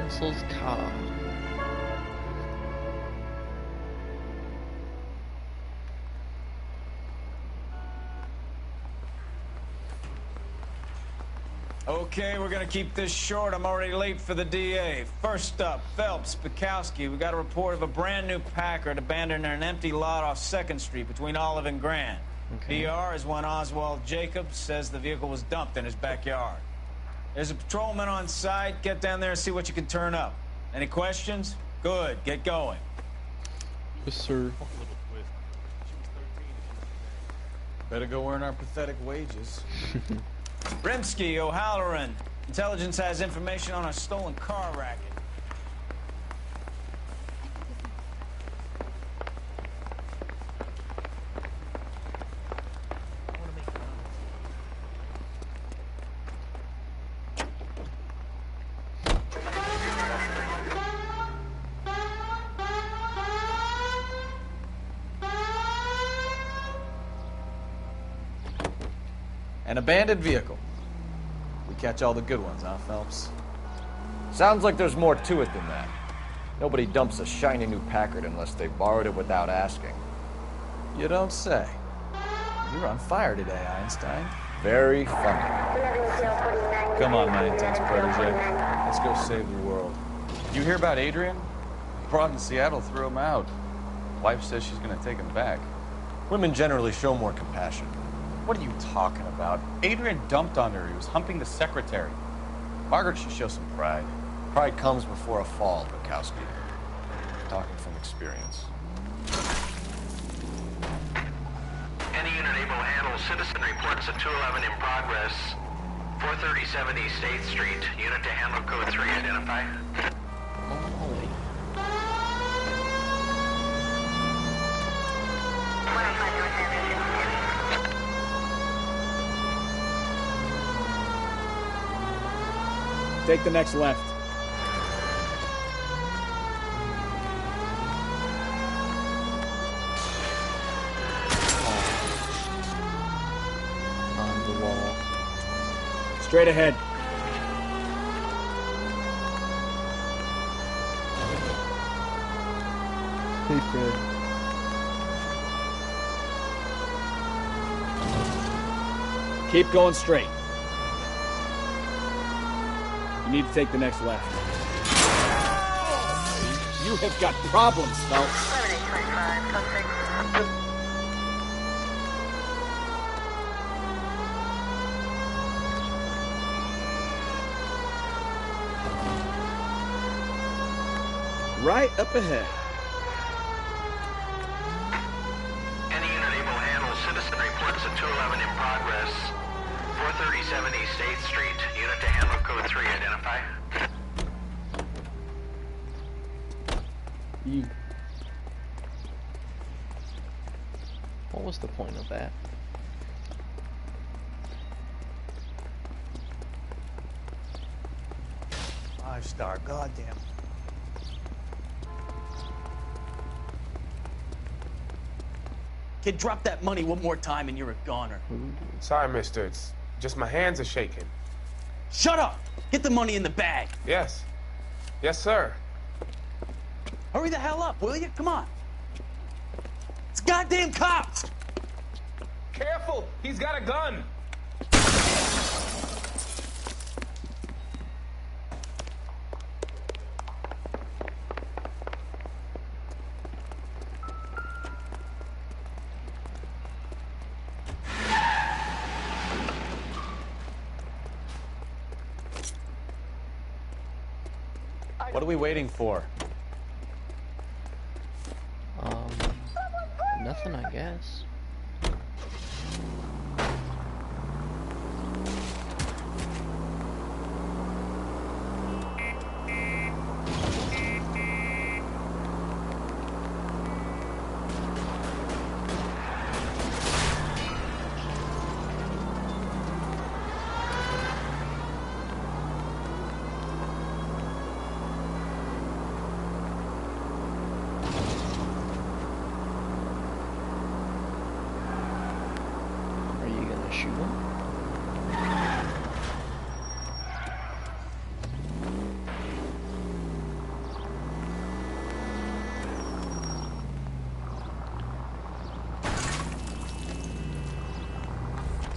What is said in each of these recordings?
Hansel's car. Okay, we're gonna keep this short. I'm already late for the DA. First up, Phelps, Bukowski. We got a report of a brand new Packard abandoned in an empty lot off 2nd Street between Olive and Grand. Okay. PR is one Oswald Jacobs says the vehicle was dumped in his backyard. There's a patrolman on site. Get down there and see what you can turn up. Any questions? Good, get going. Yes, sir. Better go earn our pathetic wages. Rimsky, O'Halloran. Intelligence has information on a stolen car racket. An abandoned vehicle. We catch all the good ones, huh, Phelps? Sounds like there's more to it than that. Nobody dumps a shiny new Packard unless they borrowed it without asking. You don't say. You're on fire today, Einstein. Very funny. Come on, my intense protege. Let's go save the world. You hear about Adrian? Broad in Seattle threw him out. Wife says she's gonna take him back. Women generally show more compassion. What are you talking about? Adrian dumped on her. He was humping the secretary. Margaret should show some pride. Pride comes before a fall, Bukowski. Talking from experience. Any unit able to handle citizen reports at 211 in progress. 437 East 8th Street. Unit to handle code 3. Identify. Holy. Take the next left. On the wall. Straight ahead. Hey, Fred. Keep going straight. You need to take the next left. You have got problems, Phelps. Right up ahead. Any unit able to handle citizen reports at 211 in progress. 437 East 8th Street. Unit to handle code 3. Identify. What was the point of that? Five-star, goddamn. Kid, drop that money one more time and you're a goner. Sorry, mister. It's just my hands are shaking. Shut up! Get the money in the bag. Yes. Yes, sir. Hurry the hell up, will you? Come on. It's goddamn cops! Careful! He's got a gun! What are we waiting for? Nothing, I guess.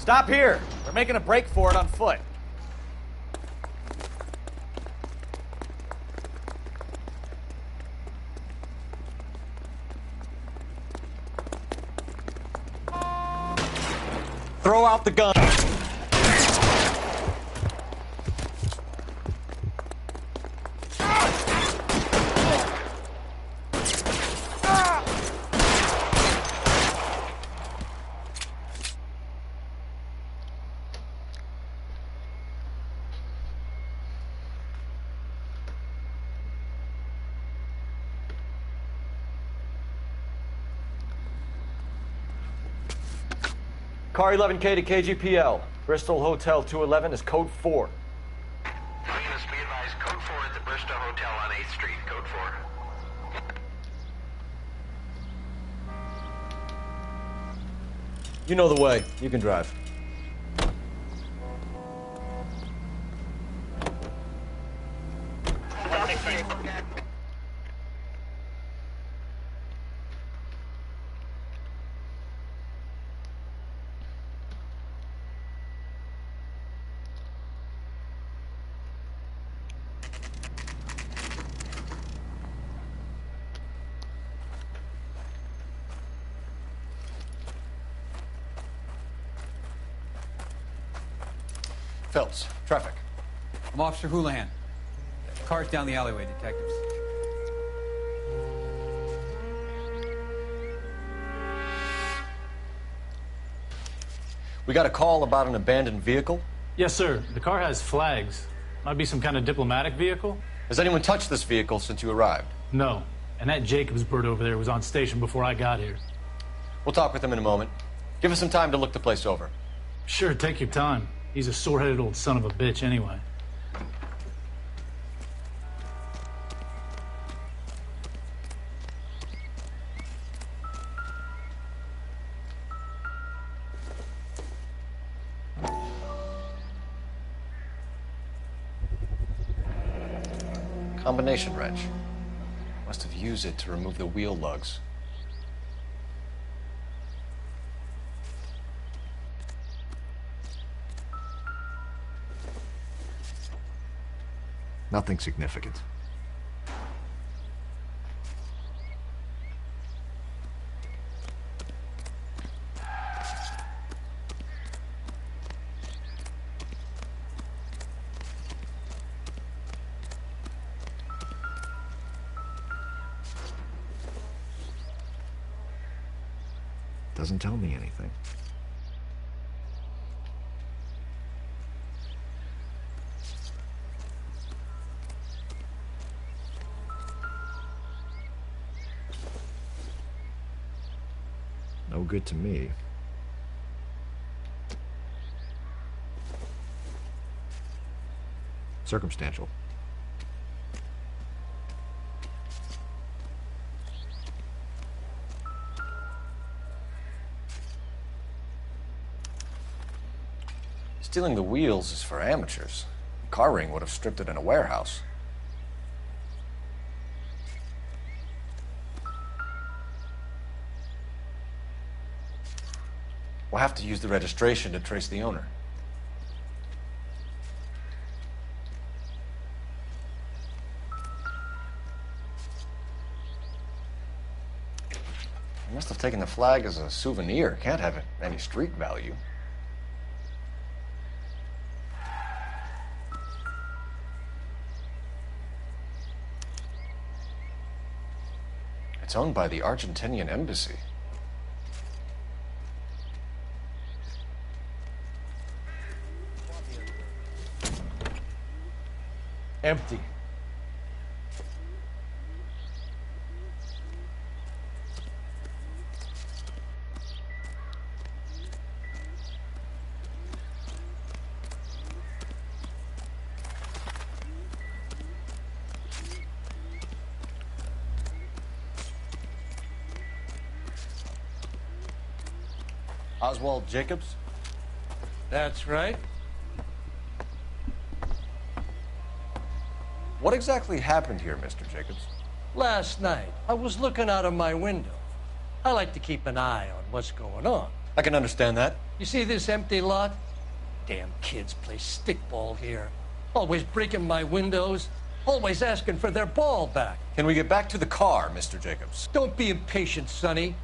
Stop here. We're making a break for it on foot. Throw out the gun. Car 11K to KGPL. Bristol Hotel 211 is code 4. Units be advised, code 4 at the Bristol Hotel on 8th Street, code 4. You know the way. You can drive. Phelps, traffic. I'm Officer Houlihan. Car's down the alleyway, detectives. We got a call about an abandoned vehicle. Yes, sir. The car has flags. Might be some kind of diplomatic vehicle. Has anyone touched this vehicle since you arrived? No. And that Jacobs bird over there was on station before I got here. We'll talk with him in a moment. Give us some time to look the place over. Sure, take your time. He's a sore-headed old son of a bitch anyway. Combination wrench. Must have used it to remove the wheel lugs. Nothing significant. Doesn't tell me anything. No good to me. Circumstantial. Stealing the wheels is for amateurs. Car ring would have stripped it in a warehouse. We'll have to use the registration to trace the owner. He must have taken the flag as a souvenir. Can't have any street value. It's owned by the Argentinian embassy. Empty. Oswald Jacobs? That's right. What exactly happened here, Mr. Jacobs? Last night, I was looking out of my window. I like to keep an eye on what's going on. I can understand that. You see this empty lot? Damn kids play stickball here. Always breaking my windows. Always asking for their ball back. Can we get back to the car, Mr. Jacobs? Don't be impatient, Sonny.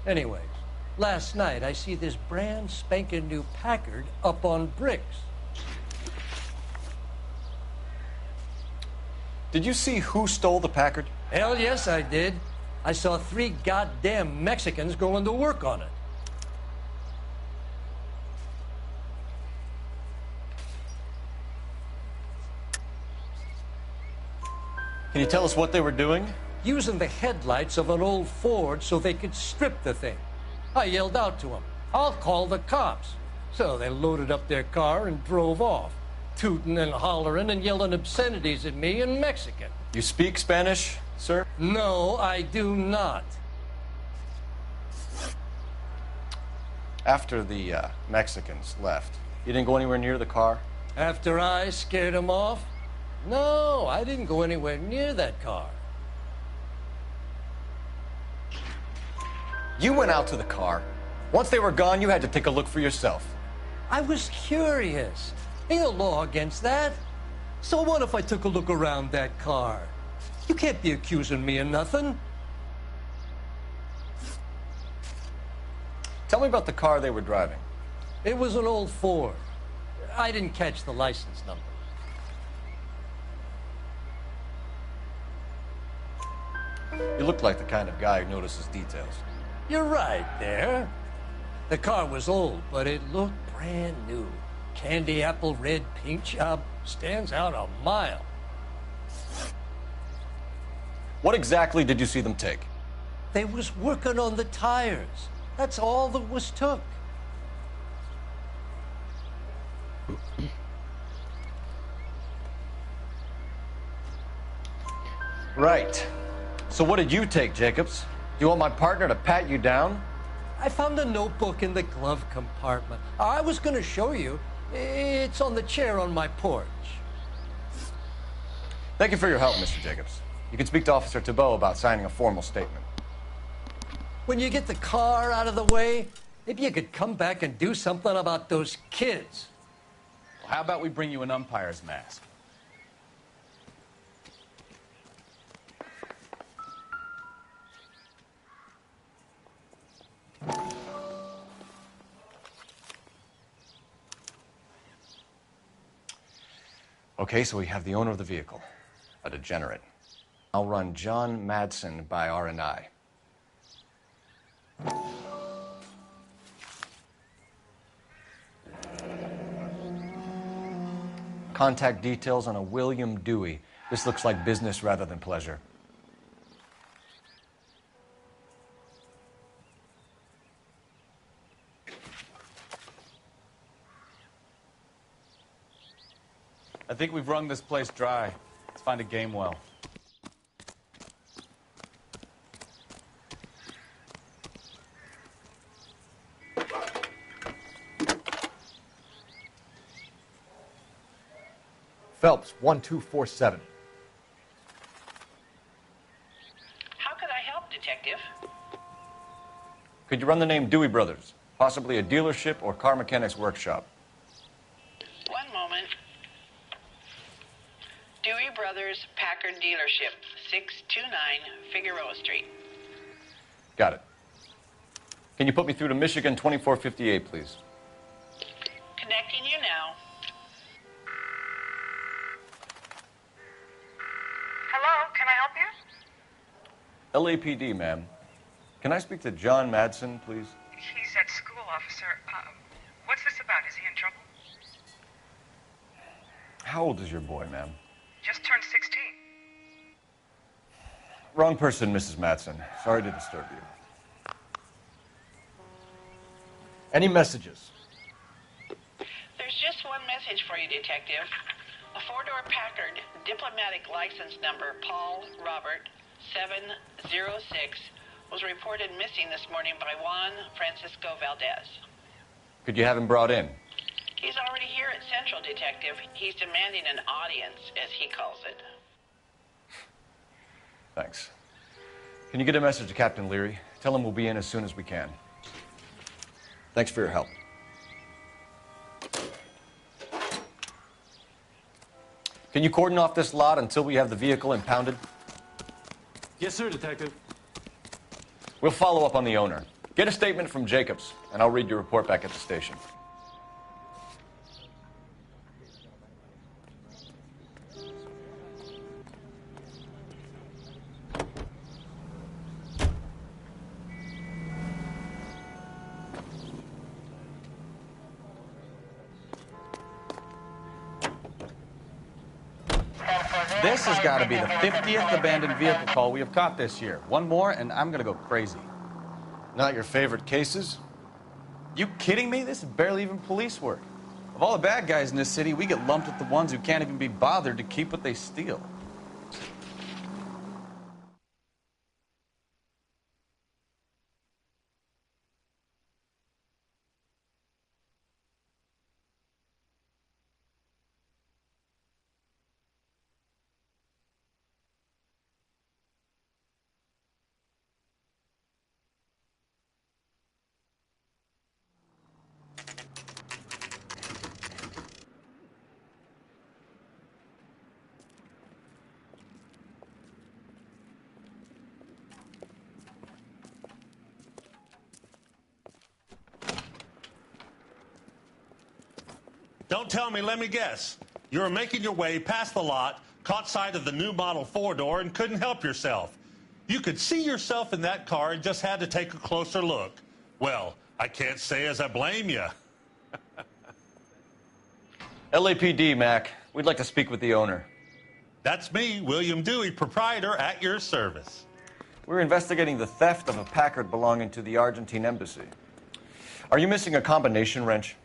Anyways, last night I see this brand spanking new Packard up on bricks. Did you see who stole the Packard? Hell yes, I did. I saw 3 goddamn Mexicans going to work on it. Can you tell us what they were doing? Using the headlights of an old Ford so they could strip the thing. I yelled out to them, "I'll call the cops." So they loaded up their car and drove off, tooting and hollering and yelling obscenities at me in Mexican. You speak Spanish, sir? No, I do not. After the Mexicans left, you didn't go anywhere near the car? After I scared them off? No, I didn't go anywhere near that car. You went out to the car. Once they were gone, you had to take a look for yourself. I was curious. Ain't a law against that. So what if I took a look around that car? You can't be accusing me of nothing. Tell me about the car they were driving. It was an old Ford. I didn't catch the license number. You look like the kind of guy who notices details. You're right there. The car was old, but it looked brand new. Candy apple red paint job stands out a mile. What exactly did you see them take? They was working on the tires. That's all that was took. Right. So what did you take, Jacobs? Do you want my partner to pat you down? I found a notebook in the glove compartment. I was going to show you. It's on the chair on my porch. Thank you for your help, Mr. Jacobs. You can speak to Officer Thibault about signing a formal statement. When you get the car out of the way, maybe you could come back and do something about those kids. Well, how about we bring you an umpire's mask? Okay, so we have the owner of the vehicle, a degenerate. I'll run John Madsen by R&I. Contact details on a William Dewey. This looks like business rather than pleasure. I think we've wrung this place dry. Let's find a game well. Phelps, 1247. How could I help, Detective? Could you run the name Dewey Brothers? Possibly a dealership or car mechanics workshop. One moment. Dewey Brothers Packard Dealership, 629 Figueroa Street. Got it. Can you put me through to Michigan 2458, please? Connecting you now. Hello, can I help you? LAPD, ma'am. Can I speak to John Madsen, please? He's at school, officer. What's this about? Is he in trouble? How old is your boy, ma'am? Just turned 16. Wrong person, Mrs. Madsen. Sorry to disturb you. Any messages? There's just one message for you, Detective. A four-door Packard, diplomatic license number Paul Robert 706, was reported missing this morning by Juan Francisco Valdez. Could you have him brought in? He's already here at Central, Detective. He's demanding an audience, as he calls it. Thanks. Can you get a message to Captain Leary? Tell him we'll be in as soon as we can. Thanks for your help. Can you cordon off this lot until we have the vehicle impounded? Yes, sir, Detective. We'll follow up on the owner. Get a statement from Jacobs, and I'll read your report back at the station. This has got to be the 50th abandoned vehicle call we have caught this year. One more, and I'm going to go crazy. Not your favorite cases? You kidding me? This is barely even police work. Of all the bad guys in this city, we get lumped with the ones who can't even be bothered to keep what they steal. Don't tell me, let me guess. You were making your way past the lot, caught sight of the new model four-door, and couldn't help yourself. You could see yourself in that car and just had to take a closer look. Well, I can't say as I blame you. LAPD, Mac. We'd like to speak with the owner. That's me, William Dewey, proprietor, at your service. We're investigating the theft of a Packard belonging to the Argentine embassy. Are you missing a combination wrench?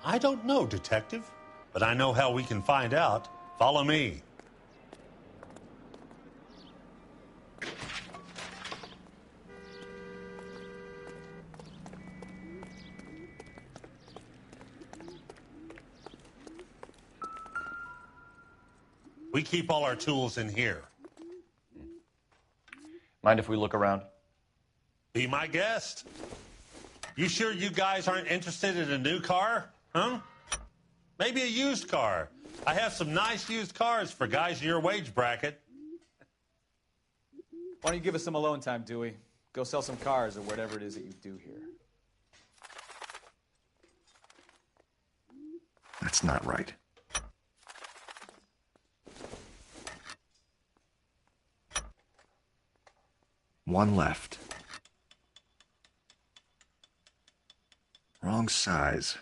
I don't know, Detective, but I know how we can find out. Follow me. We keep all our tools in here. Mind if we look around? Be my guest. You sure you guys aren't interested in a new car? Huh? Maybe a used car. I have some nice used cars for guys in your wage bracket. Why don't you give us some alone time, Dewey? Go sell some cars or whatever it is that you do here. That's not right. One left. Wrong size.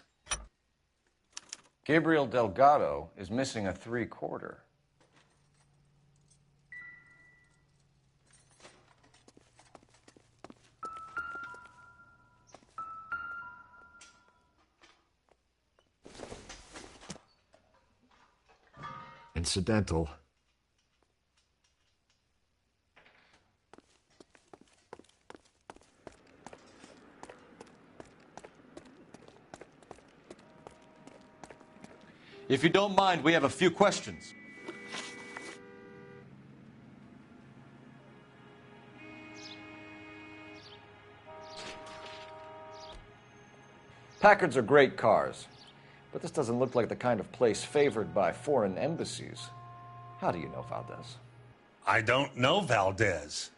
Gabriel Delgado is missing a 3/4. Incidental. If you don't mind, we have a few questions. Packards are great cars, but this doesn't look like the kind of place favored by foreign embassies. How do you know Valdez? I don't know Valdez.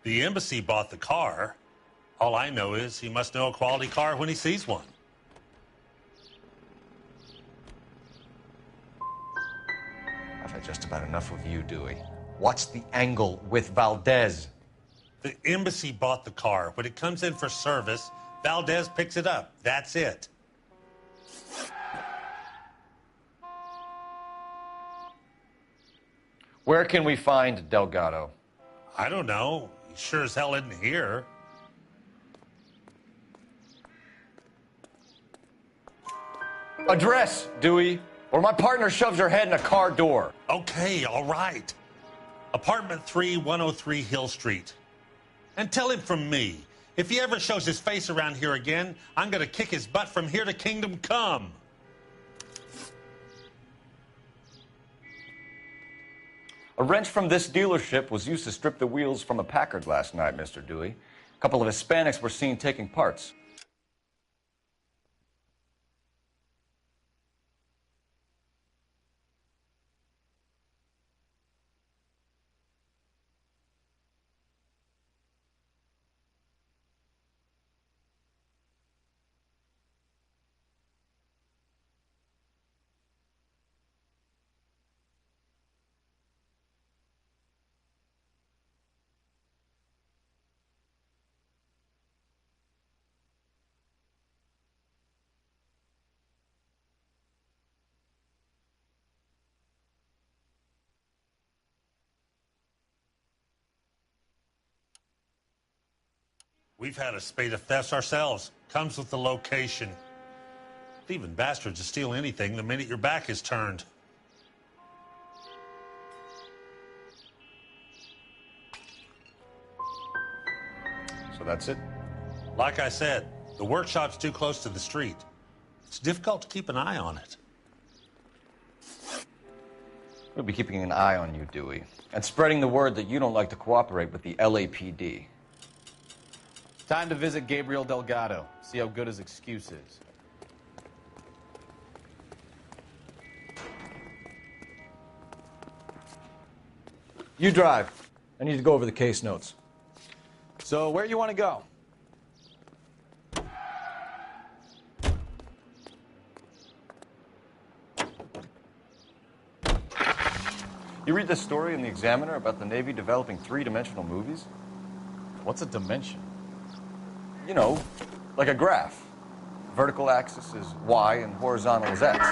The embassy bought the car. All I know is he must know a quality car when he sees one. I've had just about enough of you, Dewey. What's the angle with Valdez? The embassy bought the car. When it comes in for service, Valdez picks it up. That's it. Where can we find Delgado? I don't know. He sure as hell isn't here. Address, Dewey, or my partner shoves her head in a car door. Okay, all right. Apartment 3, 103 Hill Street. And tell him from me, if he ever shows his face around here again, I'm going to kick his butt from here to Kingdom Come. A wrench from this dealership was used to strip the wheels from a Packard last night, Mr. Dewey. A couple of Hispanics were seen taking parts. We've had a spate of thefts ourselves. Comes with the location. Thieving bastards will steal anything the minute your back is turned. So that's it? Like I said, the workshop's too close to the street. It's difficult to keep an eye on it. We'll be keeping an eye on you, Dewey, and spreading the word that you don't like to cooperate with the LAPD. Time to visit Gabriel Delgado, see how good his excuse is. You drive. I need to go over the case notes. So, where you want to go? You read this story in the Examiner about the Navy developing three-dimensional movies? What's a dimension? You know, like a graph. Vertical axis is Y and horizontal is X.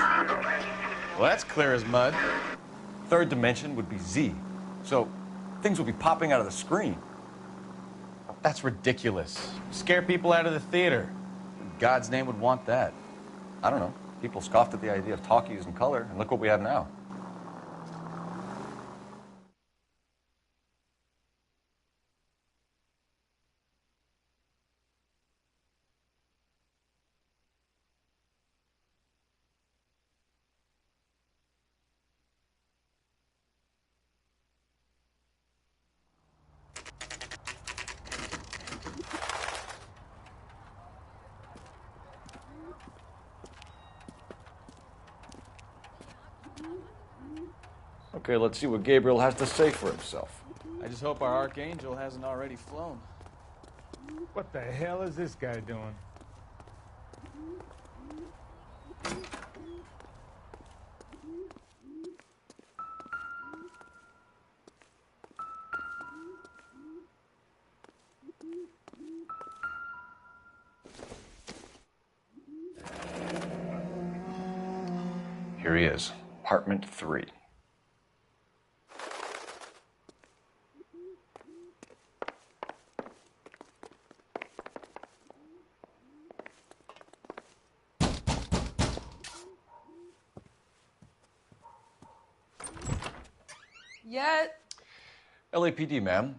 Well, that's clear as mud. Third dimension would be Z. So things will be popping out of the screen. That's ridiculous. Scare people out of the theater. In God's name would want that. I don't know. People scoffed at the idea of talkies in color, and look what we have now. Okay, let's see what Gabriel has to say for himself. I just hope our archangel hasn't already flown. What the hell is this guy doing? Here he is, apartment 3. Yeah. LAPD, ma'am.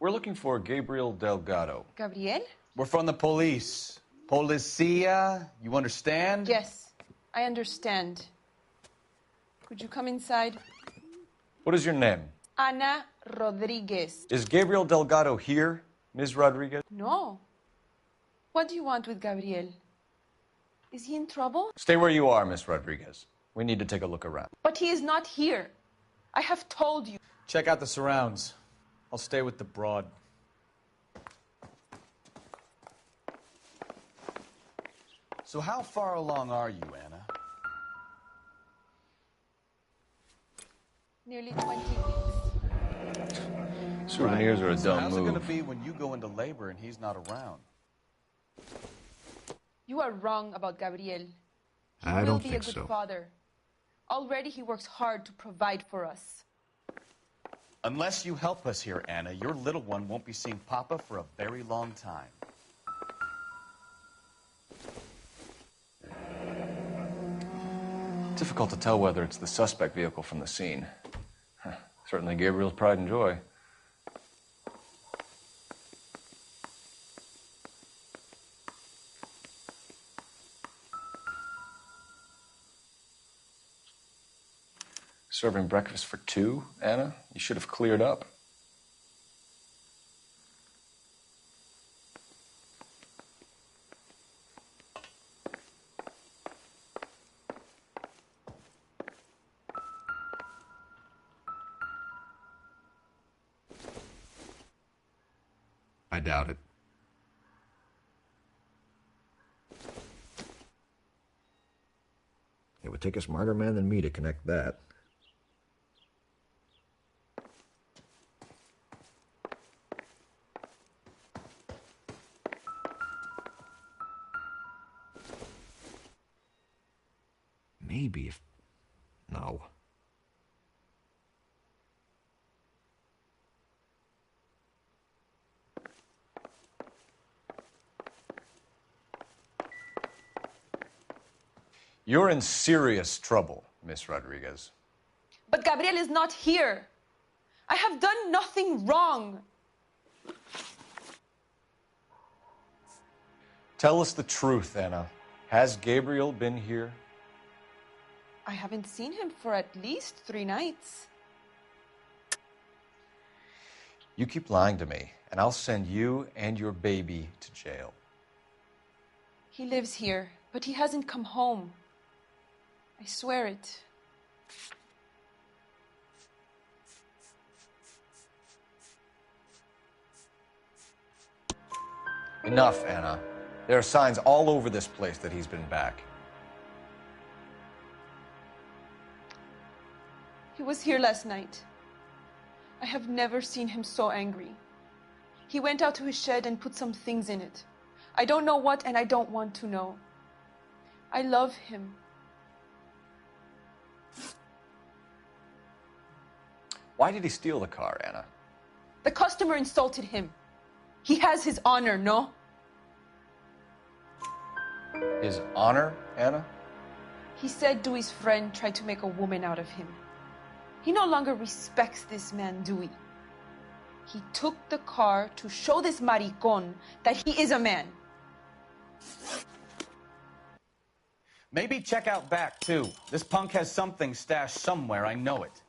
We're looking for Gabriel Delgado. Gabriel? We're from the police. Policia, you understand? Yes, I understand. Could you come inside? What is your name? Ana Rodriguez. Is Gabriel Delgado here, Ms. Rodriguez? No. What do you want with Gabriel? Is he in trouble? Stay where you are, Ms. Rodriguez. We need to take a look around. But he is not here. I have told you. Check out the surrounds. I'll stay with the broad. So how far along are you, Anna? Nearly 20 weeks. Souvenirs are a So dumb how's move. it going to be when you go into labor and he's not around? You are wrong about Gabriel. He I will don't be think a good so. father. Already he works hard to provide for us. Unless you help us here, Anna, your little one won't be seeing Papa for a very long time. Difficult to tell whether it's the suspect vehicle from the scene. Certainly Gabriel's pride and joy. Serving breakfast for 2, Anna? You should have cleared up. I doubt it. It would take a smarter man than me to connect that. Maybe if... No. You're in serious trouble, Miss Rodriguez. But Gabriel is not here. I have done nothing wrong. Tell us the truth, Anna. Has Gabriel been here? I haven't seen him for at least 3 nights. You keep lying to me, and I'll send you and your baby to jail. He lives here, but he hasn't come home. I swear it. Enough, Anna. There are signs all over this place that he's been back. He was here last night. I have never seen him so angry. He went out to his shed and put some things in it. I don't know what, and I don't want to know. I love him. Why did he steal the car, Anna? The customer insulted him. He has his honor, no? His honor, Anna? He said Dewey's friend tried to make a woman out of him. He no longer respects this man, Dewey. He took the car to show this maricon that he is a man. Maybe check out back, too. This punk has something stashed somewhere, I know it.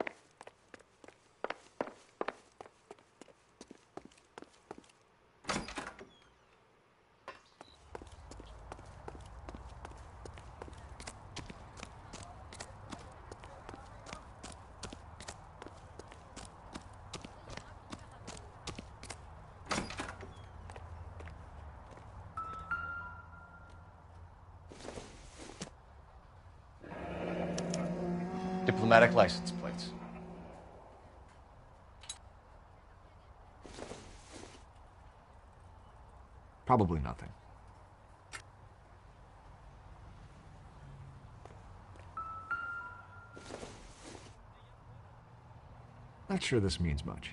Diplomatic license plates. Probably nothing. Not sure this means much.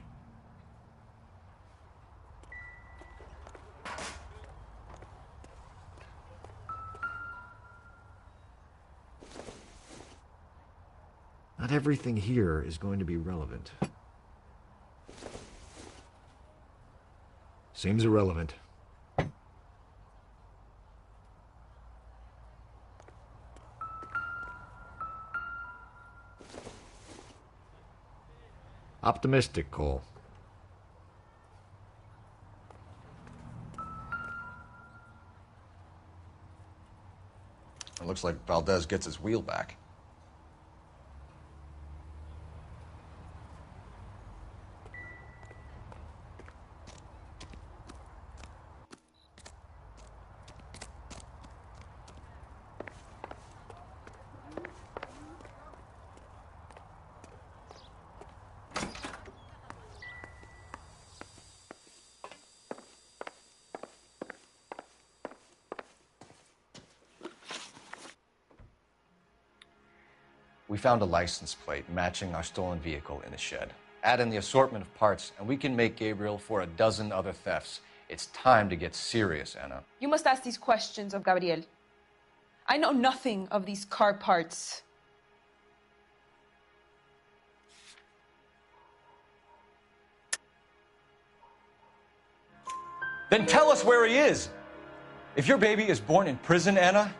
Not everything here is going to be relevant. Seems irrelevant. Optimistic, Cole. It looks like Valdez gets his wheel back. We found a license plate matching our stolen vehicle in the shed. Add in the assortment of parts, and we can make Gabriel for a dozen other thefts. It's time to get serious, Anna. You must ask these questions of Gabriel. I know nothing of these car parts. Then tell us where he is. If your baby is born in prison, Anna,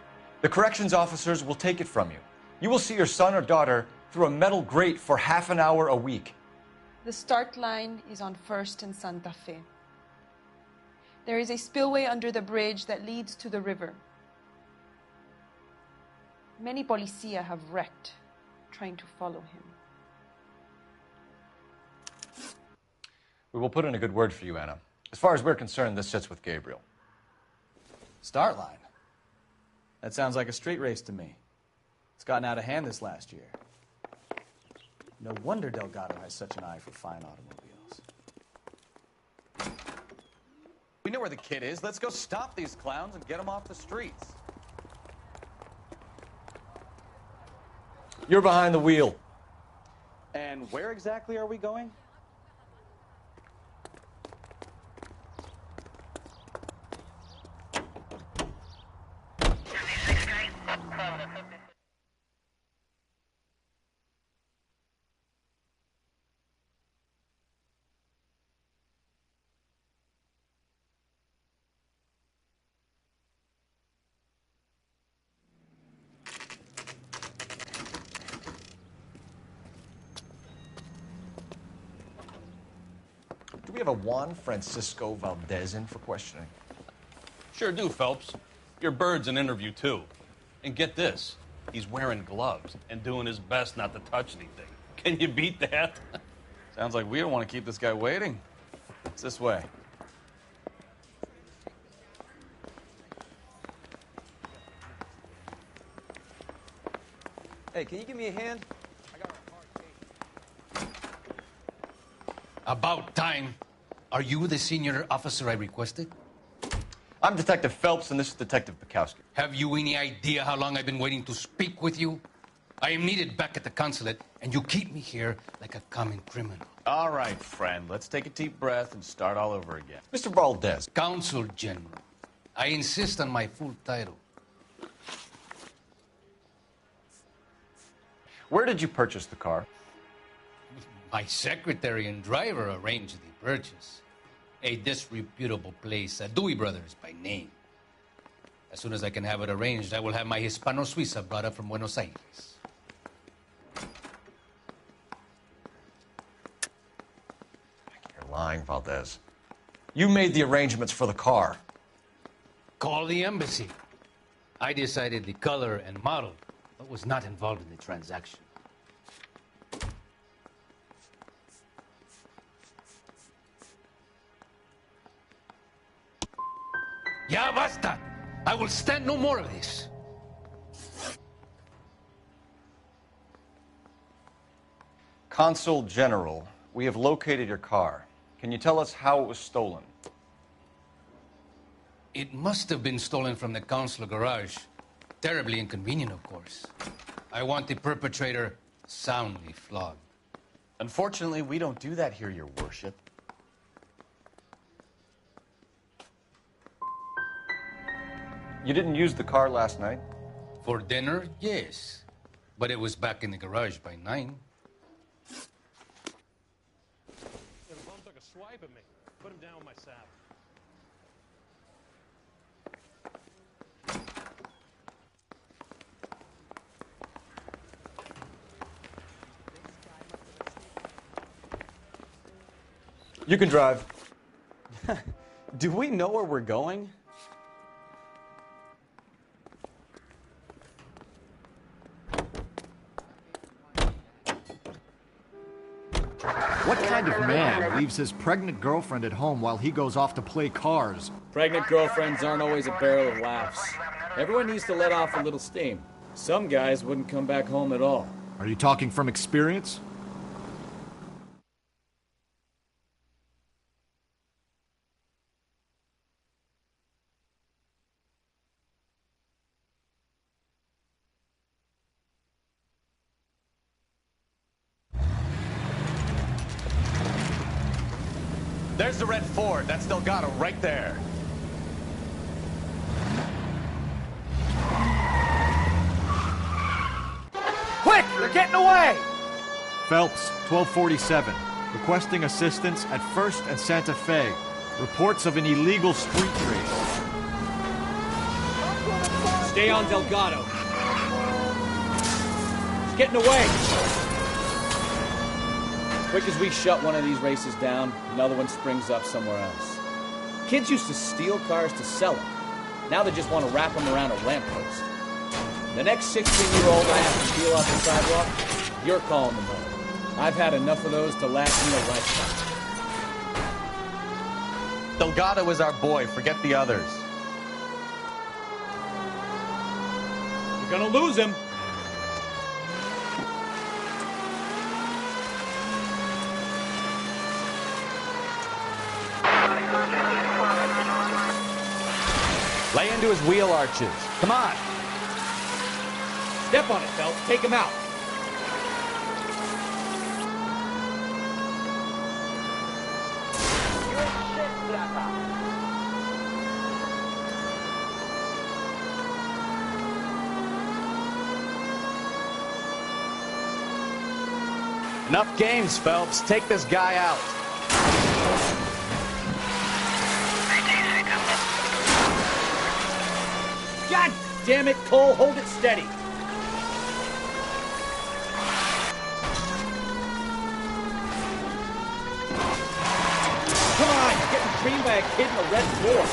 the corrections officers will take it from you. You will see your son or daughter through a metal grate for half an hour a week. The start line is on 1st and Santa Fe. There is a spillway under the bridge that leads to the river. Many policia have wrecked trying to follow him. We will put in a good word for you, Anna. As far as we're concerned, this sits with Gabriel. Start line? That sounds like a street race to me. It's gotten out of hand this last year. No wonder Delgado has such an eye for fine automobiles. We know where the kid is. Let's go stop these clowns and get them off the streets. You're behind the wheel. And where exactly are we going? we have a Juan Francisco Valdez in for questioning? Sure do, Phelps. Your bird's an interview, too. And get this, he's wearing gloves and doing his best not to touch anything. Can you beat that? Sounds like we don't want to keep this guy waiting. It's this way. Hey, can you give me a hand? About time. Are you the senior officer I requested? I'm Detective Phelps, and this is Detective Bukowski. Have you any idea how long I've been waiting to speak with you? I am needed back at the consulate, and you keep me here like a common criminal. All right, friend. Let's take a deep breath and start all over again. Mr. Valdez. Consul General. I insist on my full title. Where did you purchase the car? My secretary and driver arranged the purchase. A disreputable place, Dewey Brothers by name. As soon as I can have it arranged, I will have my Hispano Suiza brought up from Buenos Aires. You're lying, Valdez. You made the arrangements for the car. Call the embassy. I decided the color and model, but was not involved in the transaction. Ya basta! I will stand no more of this. Consul General, we have located your car. Can you tell us how it was stolen? It must have been stolen from the consular garage. Terribly inconvenient, of course. I want the perpetrator soundly flogged. Unfortunately, we don't do that here, Your Worship. You didn't use the car last night? For dinner, yes. But it was back in the garage by 9. The bum took a swipe at me. Put him down with my saddle. You can drive. Do we know where we're going? What kind of man leaves his pregnant girlfriend at home while he goes off to play cars? Pregnant girlfriends aren't always a barrel of laughs. Everyone needs to let off a little steam. Some guys wouldn't come back home at all. Are you talking from experience? There's the red Ford. That's Delgado right there. Quick! They're getting away! Phelps, 1247. Requesting assistance at 1st and Santa Fe. Reports of an illegal street race. Stay on Delgado. He's getting away. Quick as we shut one of these races down, another one springs up somewhere else. Kids used to steal cars to sell them. Now they just want to wrap them around a lamppost. The next 16-year-old I have to steal off the sidewalk, you're calling them home. I've had enough of those to last me a lifetime. Delgado is our boy. Forget the others. You're gonna lose him. Lay into his wheel arches. Come on. Step on it, Phelps. Take him out. Enough games, Phelps. Take this guy out. God damn it, Cole. Hold it steady. trained by a kid in a red floor.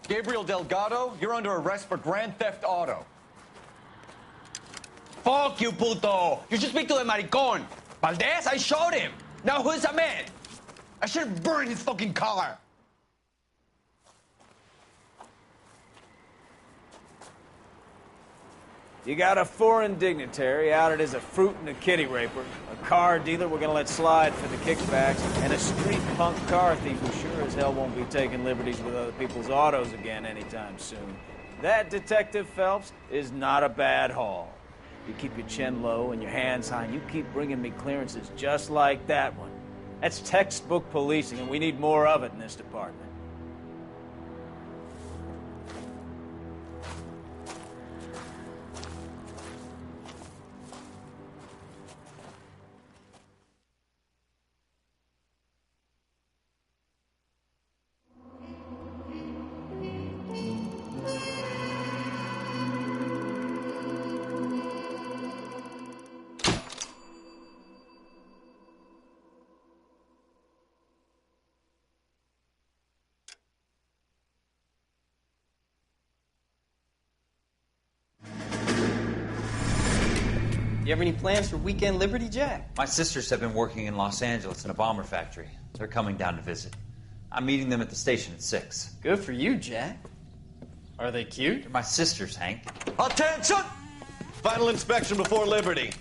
Gabriel Delgado, you're under arrest for grand theft auto. Fuck you, puto! You should speak to the maricón. Valdez, I showed him. Now who's a man? I should have burned his fucking car. You got a foreign dignitary outed as a fruit and a kitty raper, a car dealer we're gonna let slide for the kickbacks, and a street punk car thief who sure as hell won't be taking liberties with other people's autos again anytime soon. That, Detective Phelps, is not a bad haul. You keep your chin low and your hands high, and you keep bringing me clearances just like that one. That's textbook policing, and we need more of it in this department. You have any plans for weekend Liberty, Jack? My sisters have been working in Los Angeles in a bomber factory. They're coming down to visit. I'm meeting them at the station at 6. Good for you, Jack. Are they cute? They're my sisters, Hank. Attention! Final inspection before Liberty.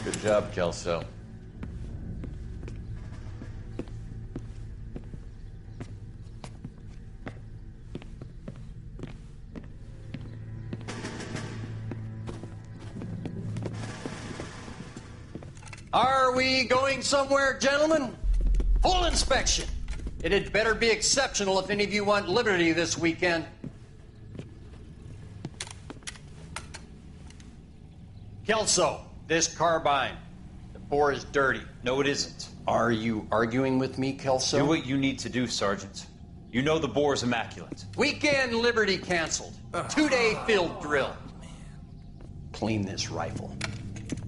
Good job, Kelso. Are we going somewhere, gentlemen? Full inspection. It had better be exceptional if any of you want liberty this weekend. Kelso, this carbine. The bore is dirty. No, it isn't. Are you arguing with me, Kelso? Do what you need to do, Sergeant. You know the bore is immaculate. Weekend liberty canceled. 2-day field drill. Clean this rifle.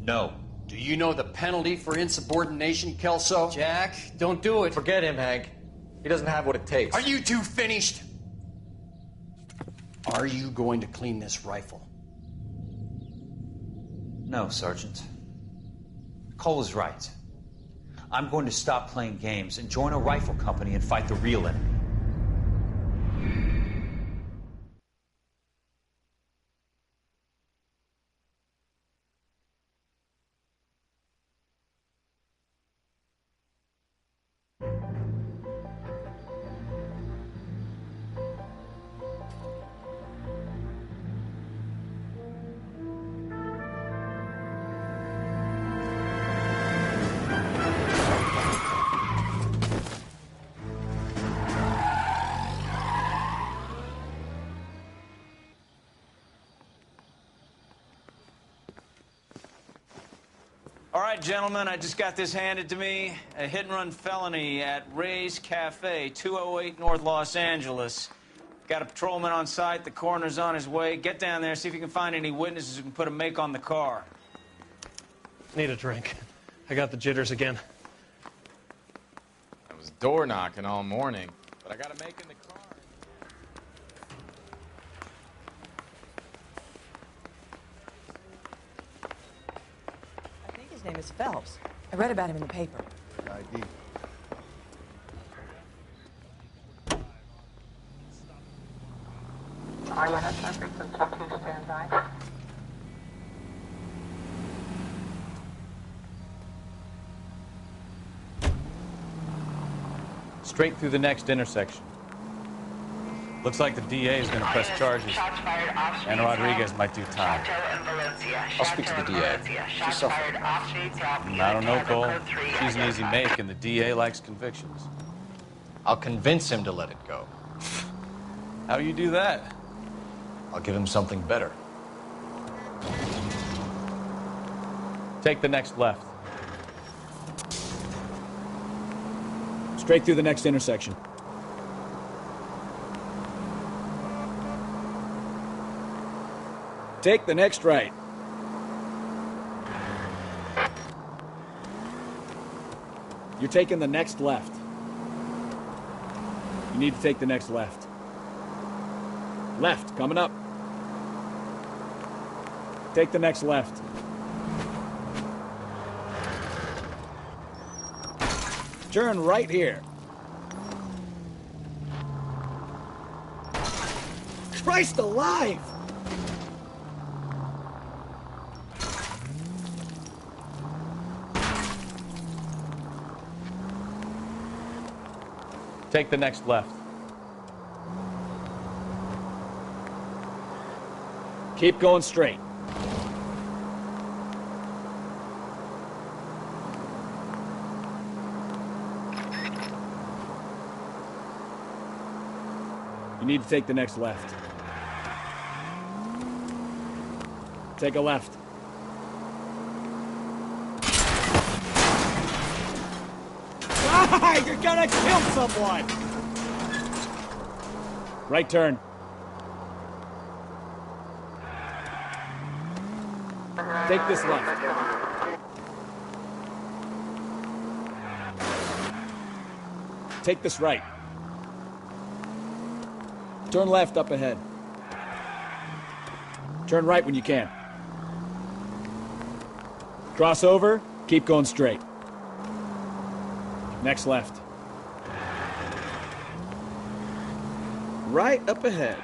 No. Do you know the penalty for insubordination, Kelso? Jack, don't do it. Forget him, Hank. He doesn't have what it takes. Are you two finished? Are you going to clean this rifle? No, Sergeant. Cole is right. I'm going to stop playing games and join a rifle company and fight the real enemy. All right, gentlemen, I just got this handed to me. A hit-and-run felony at Ray's Cafe, 208 North Los Angeles. Got a patrolman on site. The coroner's on his way. Get down there, see if you can find any witnesses who can put a make on the car. Need a drink. I got the jitters again. I was door knocking all morning, but I got to make in the car. His name is Phelps. I read about him in the paper. ID. INS subject and sub 2 stand by. Straight through the next intersection. Looks like the DA is going to press charges. And Rodriguez might do time. I'll speak to the DA. She's suffering. I don't know, Cole. She's an easy make, and the DA likes convictions. I'll convince him to let it go. How you do that? I'll give him something better. Take the next left. Straight through the next intersection. Take the next right. You're taking the next left. You need to take the next left. Left, coming up. Take the next left. Turn right here. Christ alive! Take the next left. Keep going straight. You need to take the next left. Take a left. Ah, you're gonna kill someone! Right turn. Take this left. Take this right. Turn left up ahead. Turn right when you can. Cross over, keep going straight. Next left. Right up ahead.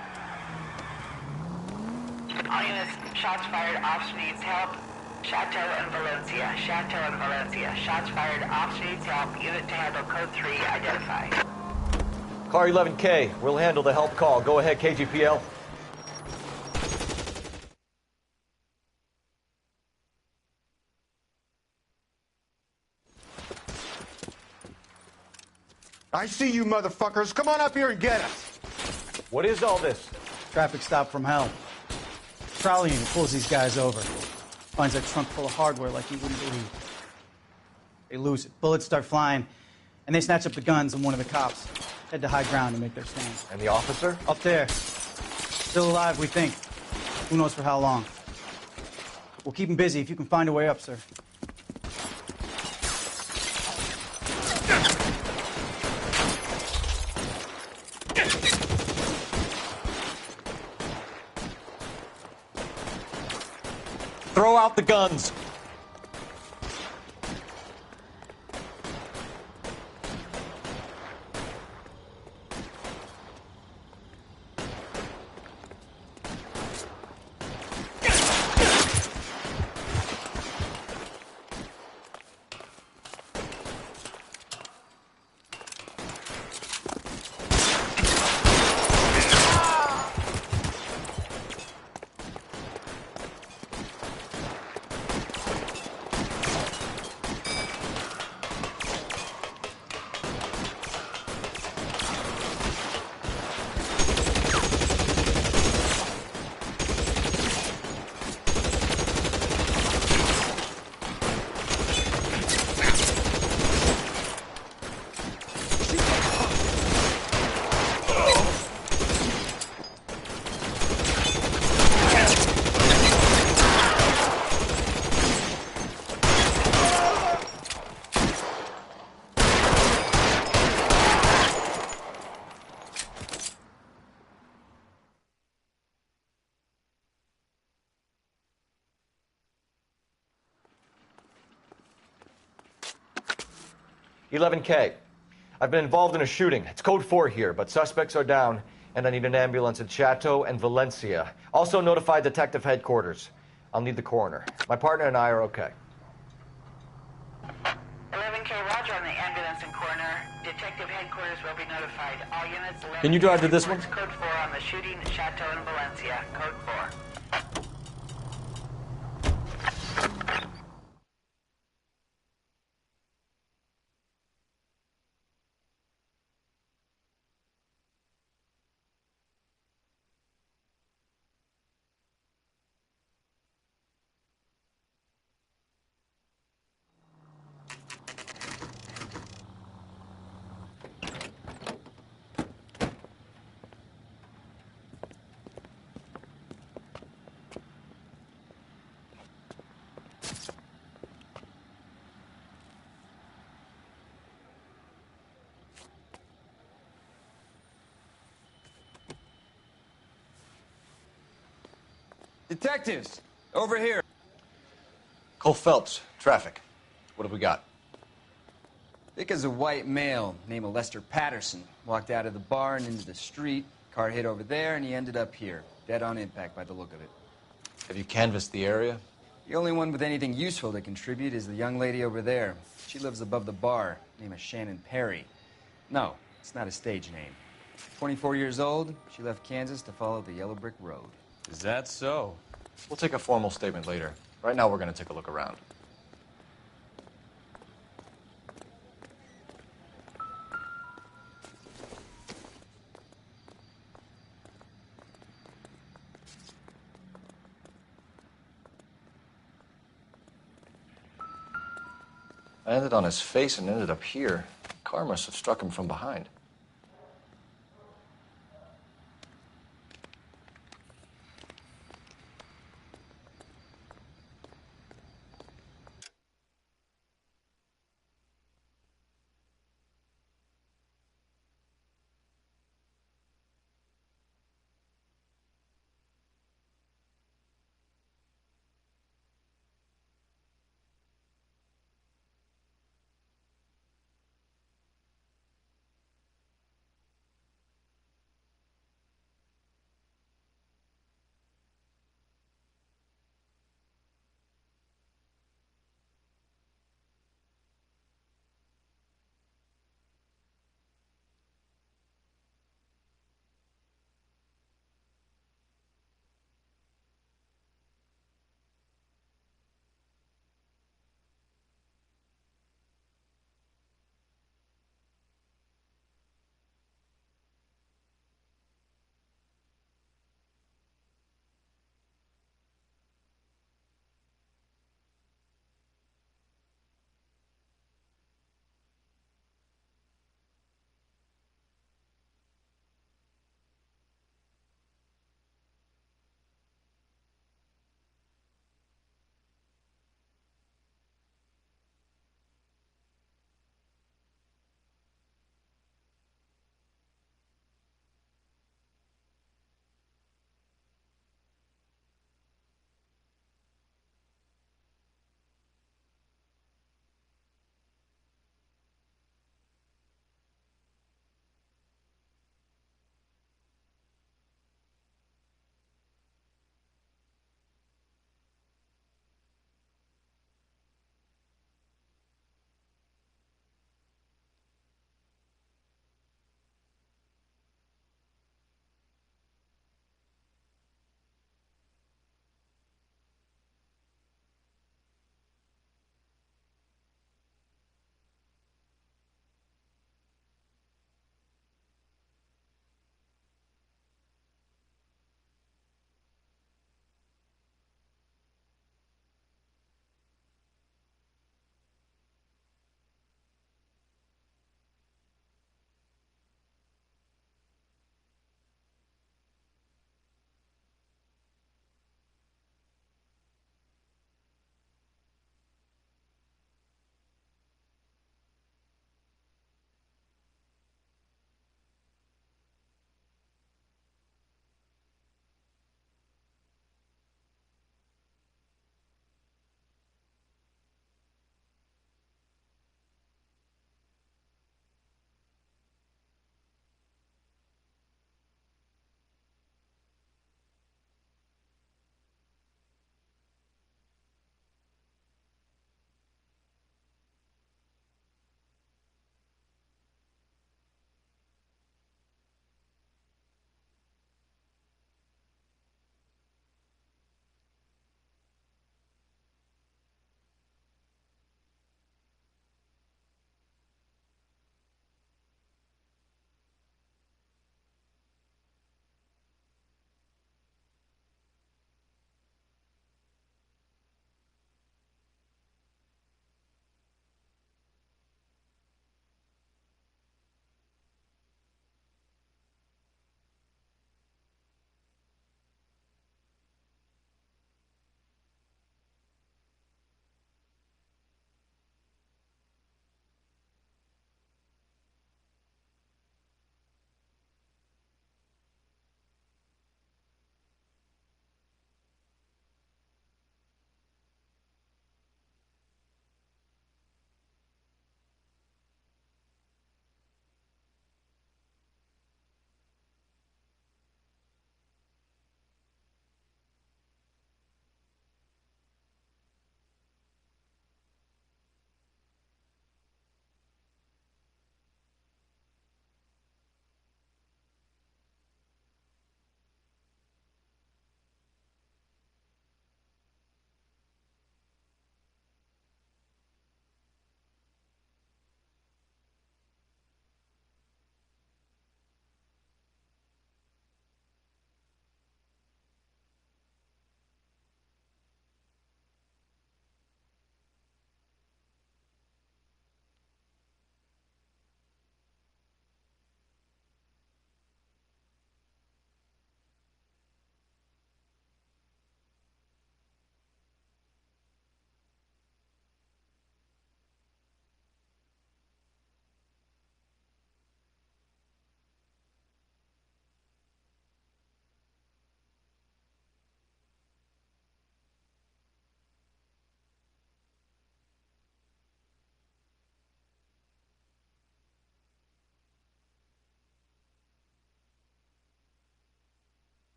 All units, shots fired, officer needs help. Chateau and Valencia. Chateau and Valencia. Shots fired, officer needs help. Unit to handle code 3, identify. Car 11K, we'll handle the help call. Go ahead, KGPL. I see you motherfuckers. Come on up here and get us. What is all this? Traffic stop from hell. Trolley unit pulls these guys over. Finds a trunk full of hardware like you wouldn't believe. They lose it. Bullets start flying, and they snatch up the guns and one of the cops. Head to high ground and make their stand. And the officer? Up there. Still alive, we think. Who knows for how long. We'll keep him busy if you can find a way up, sir. Throw out the guns. "11K. I've been involved in a shooting. It's code 4 here, but suspects are down, and I need an ambulance in Chateau and Valencia. Also notify detective headquarters. I'll need the coroner. My partner and I are okay." 11K, roger on the ambulance and coroner. Detective headquarters will be notified. All units, 11K. Can you drive to this one? Code 4 on the shooting at Chateau and Valencia. Code 4. Detectives, over here. Cole Phelps, traffic. What have we got? Thick as a white male, name of Lester Patterson. Walked out of the bar and into the street. Car hit over there, and he ended up here. Dead on impact by the look of it. Have you canvassed the area? The only one with anything useful to contribute is the young lady over there. She lives above the bar. Name is Shannon Perry. No, it's not a stage name. 24 years old, she left Kansas to follow the Yellow Brick Road. Is that so? We'll take a formal statement later. Right now, we're going to take a look around. I landed on his face and ended up here. The car must have struck him from behind.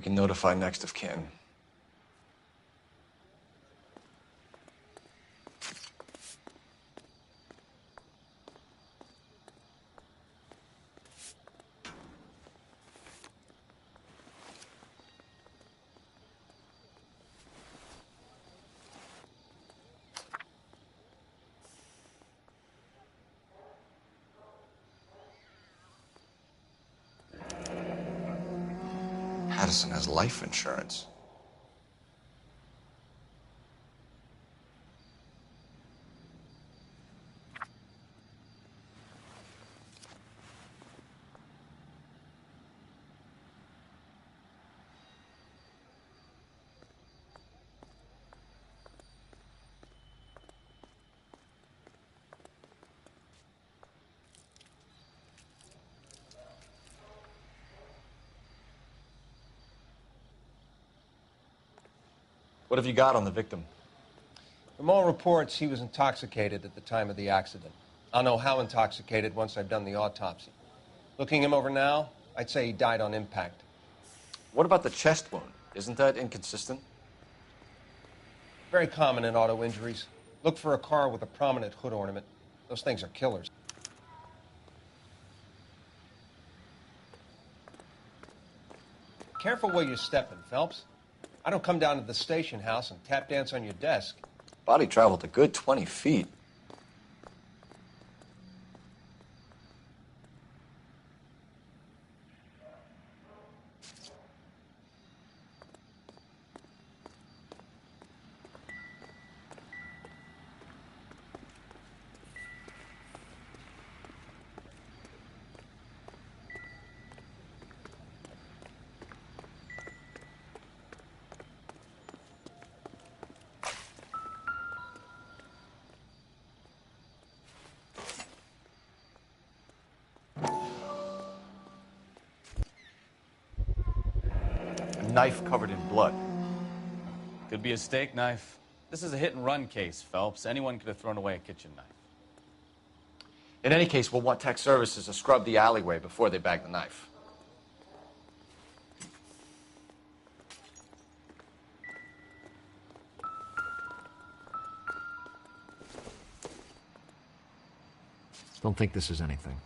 We can notify next of kin. Addison has life insurance. What have you got on the victim? From all reports, he was intoxicated at the time of the accident. I'll know how intoxicated once I've done the autopsy. Looking him over now, I'd say he died on impact. What about the chest wound? Isn't that inconsistent? Very common in auto injuries. Look for a car with a prominent hood ornament. Those things are killers. Careful where you're stepping, Phelps. I don't come down to the station house and tap dance on your desk. Body traveled a good 20 feet. Knife covered in blood. Could be a steak knife. This is a hit-and-run case, Phelps. Anyone could have thrown away a kitchen knife. In any case, we'll want tech services to scrub the alleyway before they bag the knife. Don't think this is anything.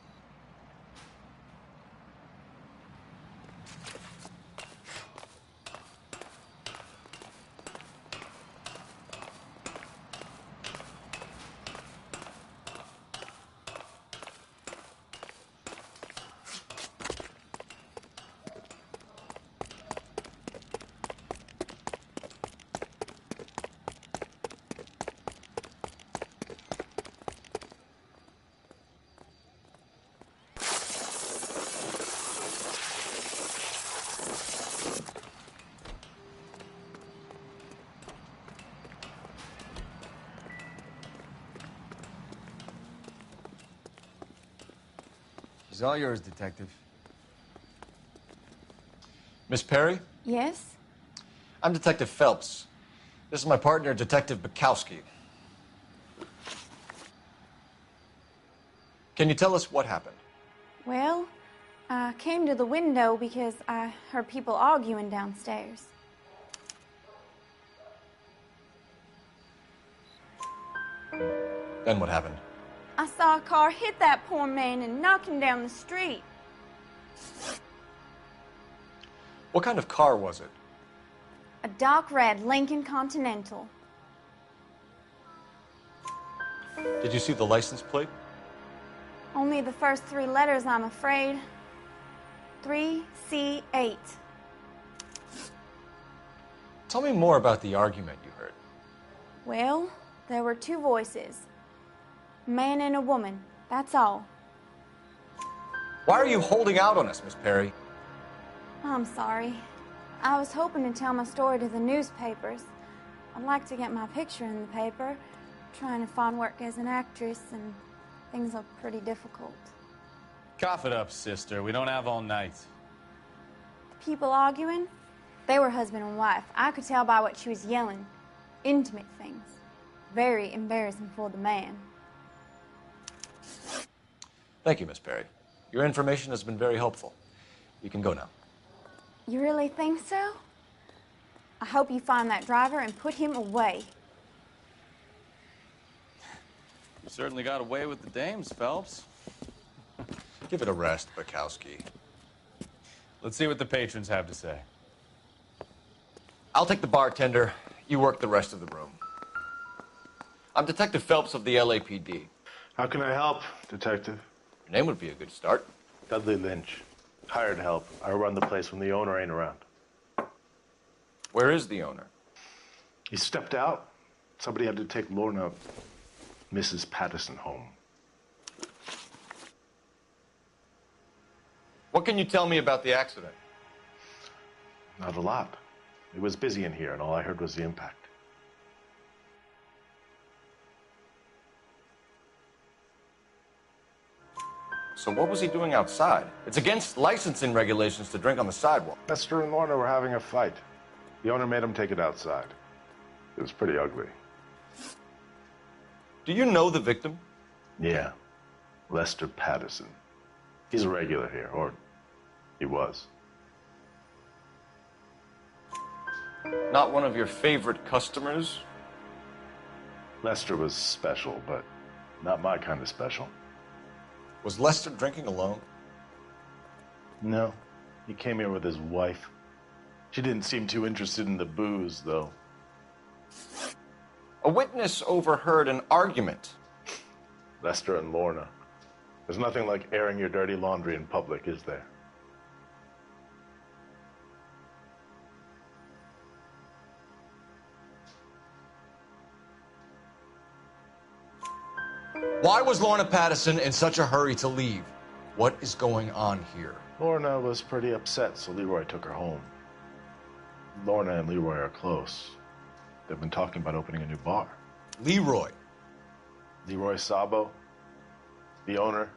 He's all yours, Detective. Miss Perry? Yes? I'm Detective Phelps. This is my partner, Detective Bukowski. Can you tell us what happened? Well, I came to the window because I heard people arguing downstairs. Then what happened? I saw a car hit that poor man and knock him down the street. What kind of car was it? A dark red Lincoln Continental. Did you see the license plate? Only the first three letters, I'm afraid. 3C8. Tell me more about the argument you heard. Well, there were two voices. A man and a woman, that's all. Why are you holding out on us, Miss Perry? I'm sorry. I was hoping to tell my story to the newspapers. I'd like to get my picture in the paper. Trying to find work as an actress, and things look pretty difficult. Cough it up, sister. We don't have all night. People arguing? They were husband and wife. I could tell by what she was yelling. Intimate things. Very embarrassing for the man. Thank you, Miss Perry. Your information has been very helpful. You can go now. You really think so? I hope you find that driver and put him away. You certainly got away with the dames, Phelps. Give it a rest, Bukowski. Let's see what the patrons have to say. I'll take the bartender. You work the rest of the room. I'm Detective Phelps of the LAPD. How can I help, Detective? Your name would be a good start. Dudley Lynch. Hired help. I run the place when the owner ain't around. Where is the owner? He stepped out. Somebody had to take Lorna, Mrs. Patterson, home. What can you tell me about the accident? Not a lot. It was busy in here, and all I heard was the impact. So what was he doing outside? It's against licensing regulations to drink on the sidewalk. Lester and Lorna were having a fight. The owner made him take it outside. It was pretty ugly. Do you know the victim? Yeah. Lester Patterson. He's a regular here, or he was. Not one of your favorite customers? Lester was special, but not my kind of special. Was Lester drinking alone? No. He came here with his wife. She didn't seem too interested in the booze, though. A witness overheard an argument. Lester and Lorna. There's nothing like airing your dirty laundry in public, is there? Why was Lorna Patterson in such a hurry to leave? What is going on here? Lorna was pretty upset, so Leroy took her home. Lorna and Leroy are close. They've been talking about opening a new bar. Leroy? Leroy Sabo, the owner.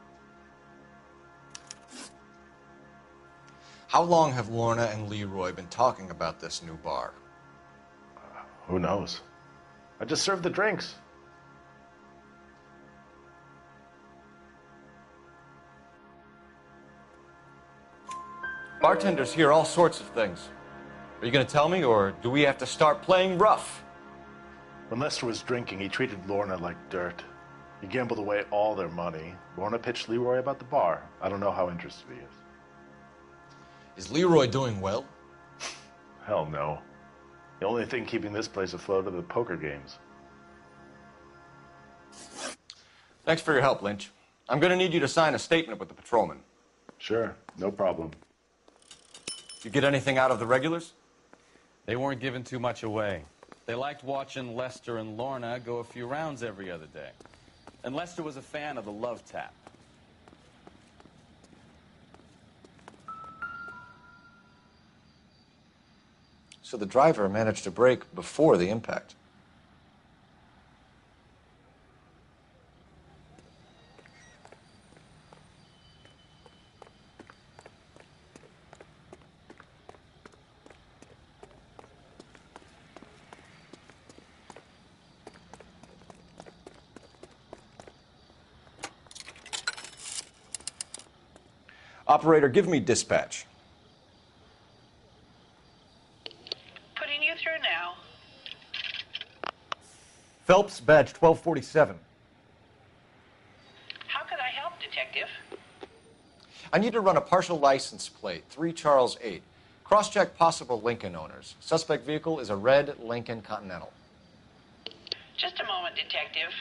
How long have Lorna and Leroy been talking about this new bar? Who knows? I just served the drinks. Bartenders hear all sorts of things. Are you going to tell me, or do we have to start playing rough? When Lester was drinking, he treated Lorna like dirt. He gambled away all their money. Lorna pitched Leroy about the bar. I don't know how interested he is. Is Leroy doing well? Hell no. The only thing keeping this place afloat are the poker games. Thanks for your help, Lynch. I'm going to need you to sign a statement with the patrolman. Sure, no problem. You get anything out of the regulars? They weren't giving too much away. They liked watching Lester and Lorna go a few rounds every other day. And Lester was a fan of the love tap. So the driver managed to brake before the impact. Operator, give me dispatch. Putting you through now. Phelps, badge 1247. How could I help, Detective? I need to run a partial license plate, 3 Charles 8. Cross-check possible Lincoln owners. Suspect vehicle is a red Lincoln Continental. Just a moment, Detective.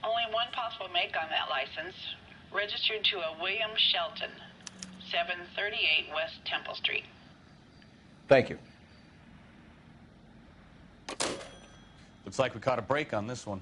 Only one possible make on that license. Registered to a William Shelton, 738 West Temple Street. Thank you. Looks like we caught a break on this one.